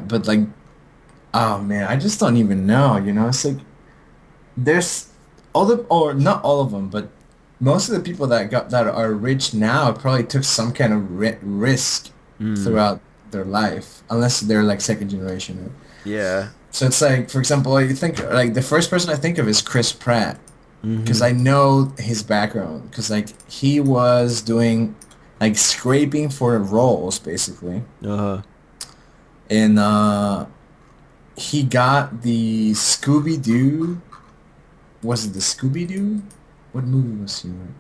yeah, but like, oh man, I just don't even know. It's like there's all the or not all of them, but most of the people that are rich now probably took some kind of risk Mm. throughout their life, unless they're like second generation. Yeah. So it's like, for example, you think like the first person I think of is Chris Pratt, because Mm-hmm. I know his background, because like he was doing like scraping for roles basically, Uh-huh. and he got the Scooby Doo. Was it the Scooby Doo? What movie was he in?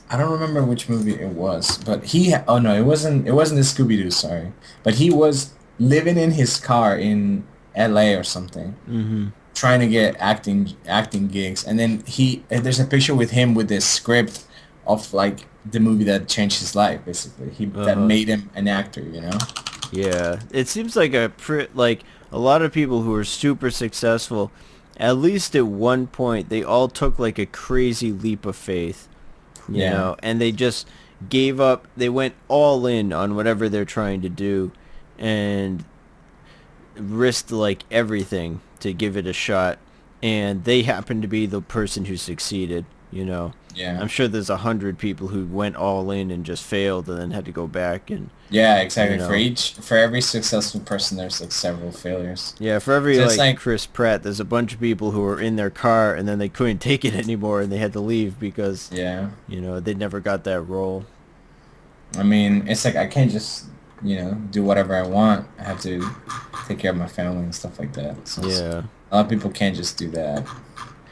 I don't remember which movie it was, but oh no, it wasn't. It wasn't the Scooby Doo. Sorry, but he was living in his car in L.A. or something, Mm-hmm. trying to get acting gigs, and then there's a picture with him with this script of like the movie that changed his life, basically. That Uh-huh. made him an actor. Yeah. It seems like like a lot of people who are super successful, at least at one point, they all took like a crazy leap of faith, Yeah, and they just gave up. They went all in on whatever they're trying to do and risked like everything to give it a shot. And they happened to be the person who succeeded. yeah. I'm sure there's 100 people who went all in and just failed and then had to go back and, Yeah, you exactly. know, For every successful person, there's like several failures. yeah, for every So it's like like, Chris Pratt, there's a bunch of people who were in their car and then they couldn't take it anymore and they had to leave because, yeah. they never got that role. I mean, it's like I can't just, do whatever I want. I have to take care of my family and stuff like that. So Yeah. a lot of people can't just do that.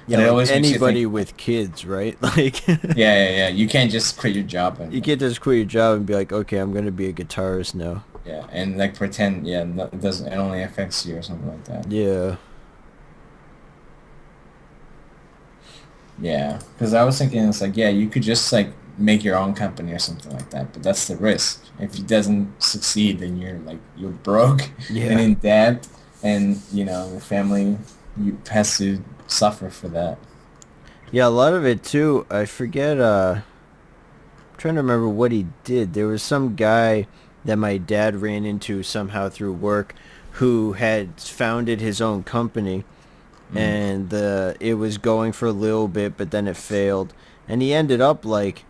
Yeah, But it like always makes you think, anybody with kids, right? Like yeah, yeah, yeah. You can't just quit your job you and can't just quit your job and be like, okay, I'm gonna be a guitarist now. yeah, and like pretend, yeah, no, it doesn't. It only affects you or something like that. Yeah. Yeah, because I was thinking it's like, yeah, you could just like make your own company or something like that, but that's the risk. If it doesn't succeed, then you're broke and Yeah. in debt, and the family you has to suffer for that. Yeah, a lot of it too. I forget. I'm trying to remember what he did. There was some guy that my dad ran into somehow through work, who had founded his own company, Mm. and it was going for a little bit, but then it failed, and he ended up like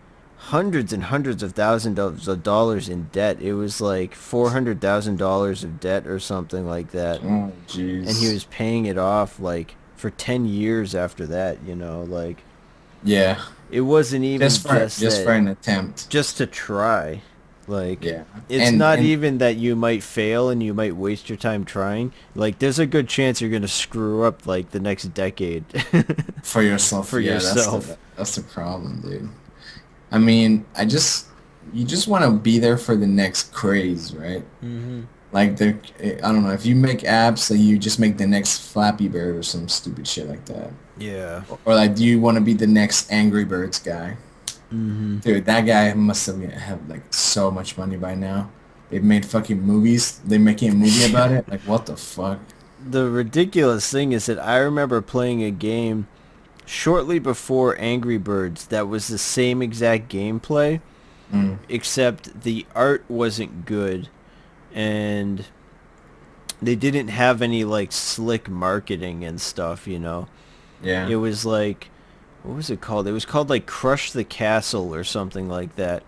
hundreds and hundreds of thousands of dollars in debt. It was like $400,000 of debt or something like that, Oh, and he jeez. was paying it off like for 10 years after that. Like Yeah, it wasn't even just just that, for an attempt. just to try. Like, Yeah, it's and not and even that you might fail and you might waste your time trying. Like, there's a good chance you're gonna screw up like the next decade for yourself, for yeah, yourself. that's the problem, dude. I mean, you just want to be there for the next craze, right? Hmm. Like I don't know, if you make apps, then you just make the next Flappy Bird or some stupid shit like that. Yeah. Or like, do you want to be the next Angry Birds guy? Hmm. Dude, that guy must have like so much money by now. They've made fucking movies. They're making a movie about it. Like, what the fuck? The ridiculous thing is that I remember playing a game shortly before Angry Birds that was the same exact gameplay, Mm, except the art wasn't good and they didn't have any like slick marketing and stuff. yeah. It was like, what was it called? It was called like Crush the Castle or something like that.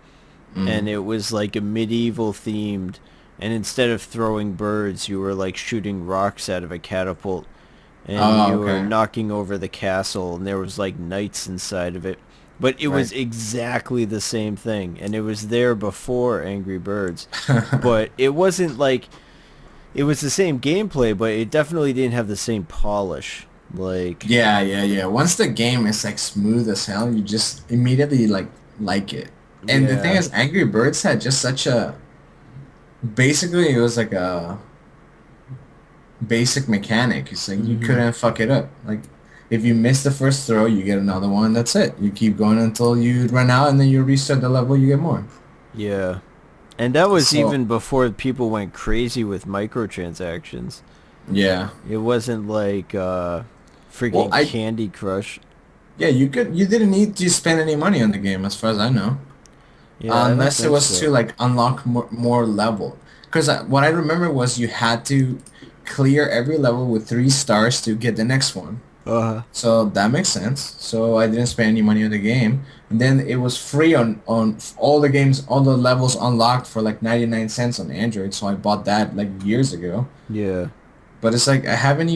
And Mm. it was like a medieval themed, and instead of throwing birds, you were like shooting rocks out of a catapult, and Oh, you were okay. knocking over the castle, and there was like knights inside of it. But it Right. was exactly the same thing, and it was there before Angry Birds. But it wasn't like, it was the same gameplay, but it definitely didn't have the same polish. Like, Yeah, yeah, yeah. Once the game is like smooth as hell, you just immediately like it. And the thing yeah. is, Angry Birds had just such a basically it was like a basic mechanic. It's like you Hmm. couldn't fuck it up. Like if you miss the first throw, you get another one. That's it. You keep going until you run out, and then you restart the level. You get more. Yeah. And that was So even before people went crazy with microtransactions. yeah. It wasn't like Well, freaking Candy Crush. yeah, you didn't need to spend any money on the game, as far as I know, Yeah, I don't unless it think was to so. like unlock more level. Because what I remember was you had to clear every level with 3 stars to get the next one. Uh-huh. So that makes sense. So I didn't spend any money on the game. And then it was free on all the games, all the levels unlocked for like 99 cents on Android. So I bought that like years ago. Yeah. But it's like I haven't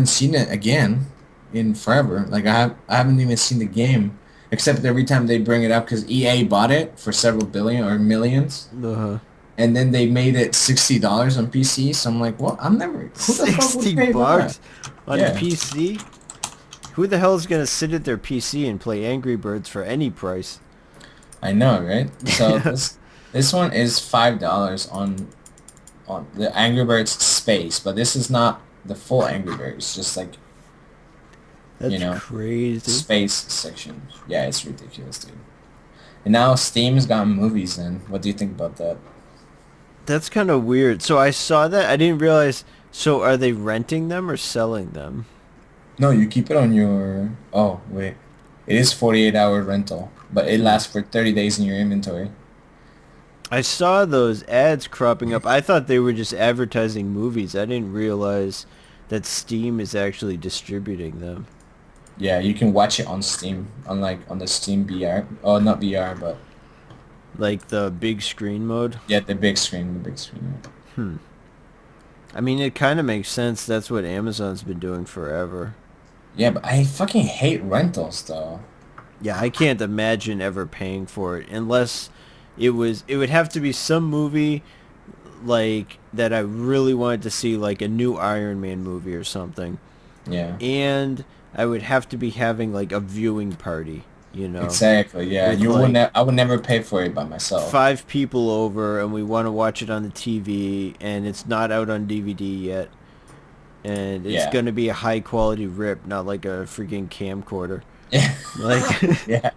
seen it again in forever. Like I haven't even seen the game except every time they bring it up because EA bought it for several billion or millions, Uh-huh. and then they made it $60 on PC. So I'm like, well, I'm never. Who the fuck would 60 pay that? bucks on Yeah, PC? Who the hell is gonna sit at their PC and play Angry Birds for any price? I know, right? So Yeah. this one is $5 on the Angry Birds Space, but this is not the full Angry Birds. Just like you That's know, crazy. space section. Yeah, it's ridiculous, dude. And now Steam's got movies in. What do you think about that? That's kind of weird. So I saw that. I didn't realize. So are they renting them or selling them? No, you keep it on your... Oh, wait. It is 48-hour rental, but it lasts for 30 days in your inventory. I saw those ads cropping up. I thought they were just advertising movies. I didn't realize that Steam is actually distributing them. Yeah, you can watch it on Steam, on the Steam VR. Oh, not VR, but Like the big screen mode. yeah, the big screen, the big screen. Hmm. I mean, it kind of makes sense. That's what Amazon's been doing forever. Yeah, but I fucking hate rentals, though. Yeah, I can't imagine ever paying for it unless it would have to be some movie like that I really wanted to see, like a new Iron Man movie or something. Yeah, And I would have to be having like a viewing party, you know, exactly. Yeah, with you would like I would never pay for it by myself. 5 people over and we want to watch it on the TV and it's not out on DVD yet. And it's Yeah. going to be a high quality rip, not like a freaking camcorder. Yeah. Like Yeah.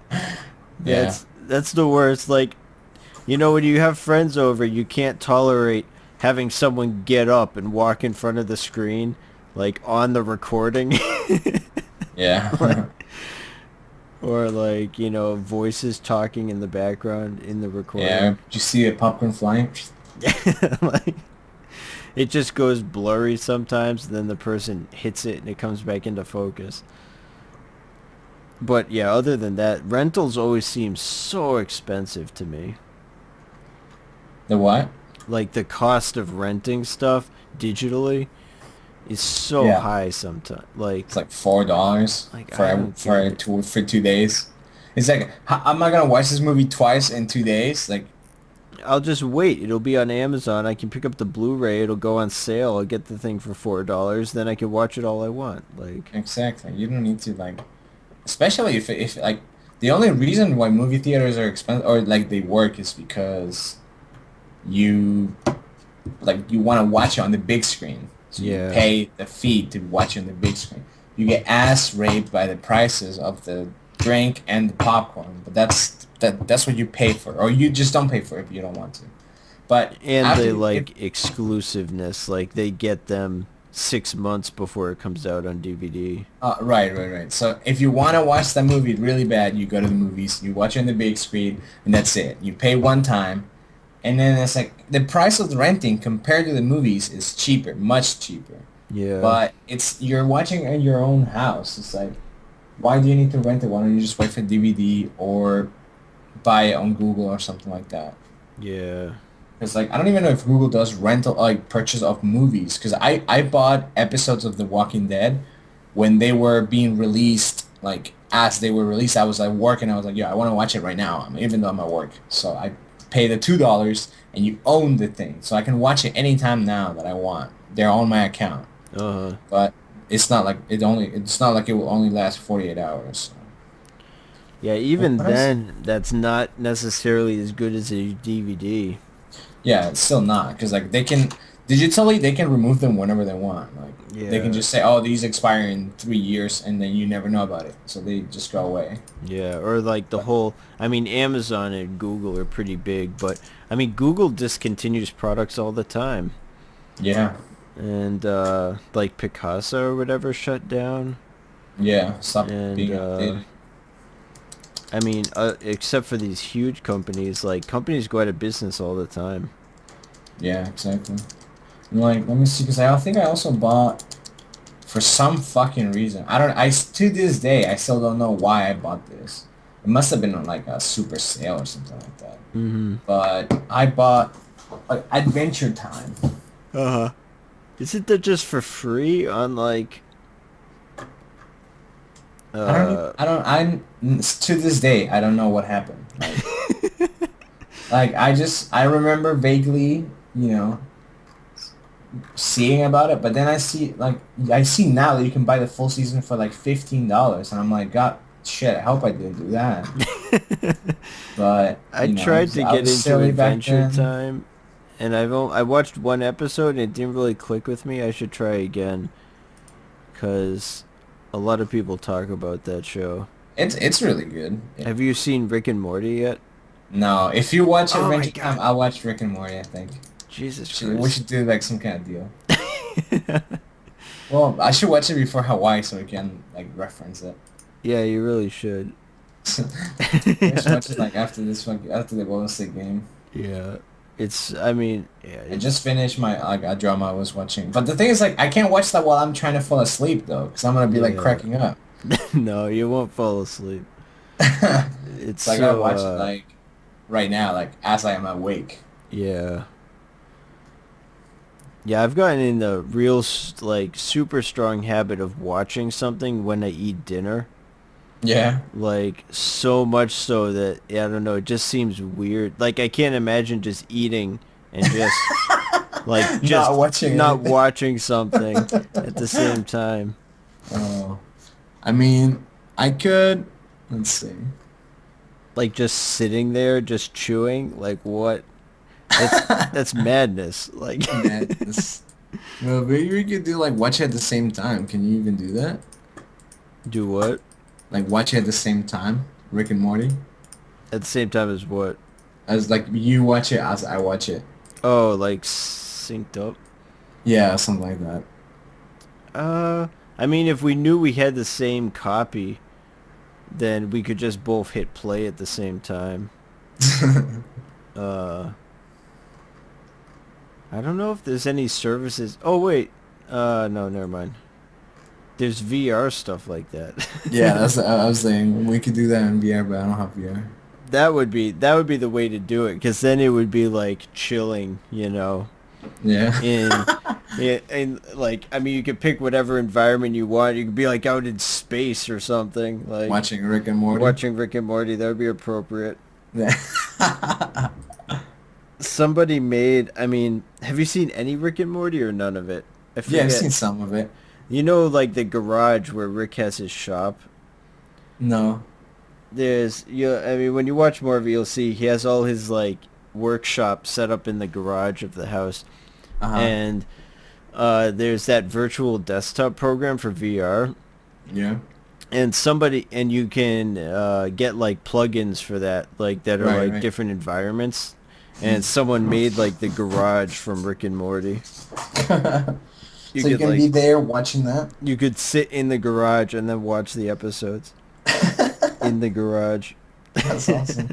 Yeah. that's the worst. Like, you know, when you have friends over, you can't tolerate having someone get up and walk in front of the screen, like on the recording, Yeah. or like, you know, voices talking in the background in the Yeah. recording. Did you see a popcorn flying? Like, it just goes blurry sometimes, and then the person hits it and it comes back into focus. But yeah, other than that, rentals always seem so expensive to me. The what? Like the cost of renting stuff digitally is so Yeah. high sometimes. It's like $4 Like for I don't for get it. 2 days. It's like, am I gonna watch this movie twice in 2 days? Like, I'll just wait. It'll be on Amazon. I can pick up the Blu-ray. It'll go on sale. I'll get the thing for $4. Then I can watch it all I want. Like, exactly. You don't need to like, especially if like the only reason why movie theaters are expensive or like they work is because you you want to watch it on the big screen. So you yeah, pay the fee to watch it on the big screen. You get ass raped by the prices of the drink and the popcorn, but that's what you pay for, or you just don't pay for it if you don't want to. But and after the if like exclusiveness. Like they get them 6 months before it comes out on DVD. right. So if you want to watch that movie really bad, you go to the movies, you watch it on the big screen, and that's it. You pay one time, and then it's like the price of the renting compared to the movies is cheaper, much cheaper. Yeah. But you're watching in your own house. It's like, why do you need to rent it? Why don't you just wait for DVD or buy it on Google or something like that? Yeah. Because like I don't even know if Google does rental like purchase of movies. Because I bought episodes of The Walking Dead when they were being released. Like as they were released, I was like working. I was like, yeah, I want to watch it right now. Even though I'm at work, so I pay the $2 and you own the thing, so I can watch it anytime now that I want. They're on my account, Uh-huh. but it's not like it's not like it will only last 48 hours. So. Yeah, even What else? then, that's not necessarily as good as a DVD. Yeah, it's still not because like they can digitally they can remove them whenever they want. Like they can Yeah. just say, oh, these expire in 3 years, and then you never know about it, so they just go away. Yeah, or like the whole, I mean, Amazon and Google are pretty big, but I mean, Google discontinues products all the time. Yeah, And like Picasso or whatever shut down. yeah. Stop And being updated. I mean, except for these huge companies, like companies go out of business all the time. Yeah, exactly. Like, let me see, because I think I also bought, for some fucking reason. I don't, to this day, I still don't know why I bought this. It must have been on like a super sale or something like that. Mm-hmm. But I bought Adventure Time. Uh-huh. Isn't that just for free on like I don't, to this day, I don't know what happened. Like I remember vaguely, you know, seeing about it, but then I see now that you can buy the full season for like $15, and I'm like, God, shit, I hope I didn't do that. But I you know, tried to I get was into silly back Adventure then. Time and I watched one episode and it didn't really click with me. I should try again cuz a lot of people talk about that show. It's really good. Have you seen Rick and Morty yet? No, if you watch Oh my Adventure Time, god. I'll watch Rick and Morty. I think Jesus we Christ. should do like some kind of deal. Well, I should watch it before Hawaii so we can like reference it. Yeah, you really should. We should watch it like after after the Golden State game. Yeah. It's I mean, yeah, I just finished my like a drama I was watching, but the thing is like I can't watch that while I'm trying to fall asleep though, because I'm gonna be like yeah. cracking up. No, you won't fall asleep. It's So I gotta so watch it like right now, like as I am awake. yeah. Yeah, I've gotten in the real like super strong habit of watching something when I eat dinner. Yeah. Like so much so that yeah, I don't know, it just seems weird. Like I can't imagine just eating and just like Not just watching not anything. watching something at the same time. Oh, I mean, I could. Let's see. Like just sitting there just chewing, like what? That's madness. Like Madness. No, maybe we could do like watch it at the same time. Can you even do that? do what? Like watch it at the same time, Rick and Morty. At the same time as what? As like you watch it as I watch it. Oh, like synced up. Yeah, something like that. I mean, if we knew we had the same copy, then we could just both hit play at the same time. Uh, I don't know if there's any services. Oh wait, no, never mind. There's VR stuff like that. Yeah, that's I was saying we could do that in VR, but I don't have VR. That would be the way to do it, because then it would be like chilling, Yeah. in in like I mean you could pick whatever environment you want. You could be like out in space or something, like Watching Rick and Morty. watching Rick and Morty. That would be appropriate. Yeah. Somebody made, I mean, have you seen any Rick and Morty or none of it? I Yeah, I've forget. seen some of it. Like the garage where Rick has his shop. No. I mean, when you watch more of it, you'll see he has all his like workshop set up in the garage of the house, Uh-huh. and there's that virtual desktop program for VR, Yeah. and you can get like plugins for that, like that are Right, like right. different environments, and someone made like the garage from Rick and Morty. You So you could can like be there watching that? you could sit in the garage and then watch the episodes in the garage. That's awesome.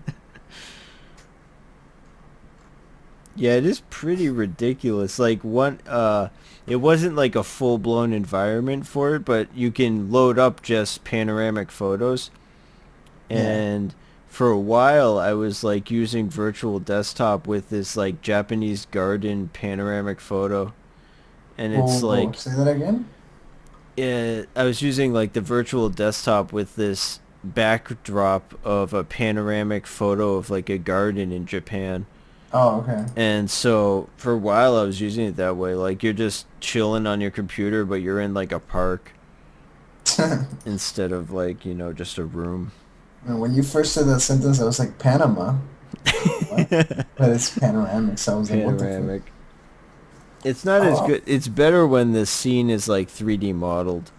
Yeah, it is pretty ridiculous. Like it wasn't like a full-blown environment for it, but you can load up just panoramic photos. Yeah. And for a while I was like using virtual desktop with this like Japanese garden panoramic photo. And it's Whoa, like say that again? I was using like the virtual desktop with this backdrop of a panoramic photo of like a garden in Japan. Oh, okay. And so for a while I was using it that way. Like you're just chilling on your computer, but you're in like a park instead of like, just a room. And when you first said that sentence, I was like, Panama. What? But it's panoramic, so I was like, what the fuck? Panoramic. It's not as Oh, good. It's better when the scene is like 3D modeled,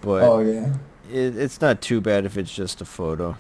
but oh yeah. it's not too bad if it's just a photo.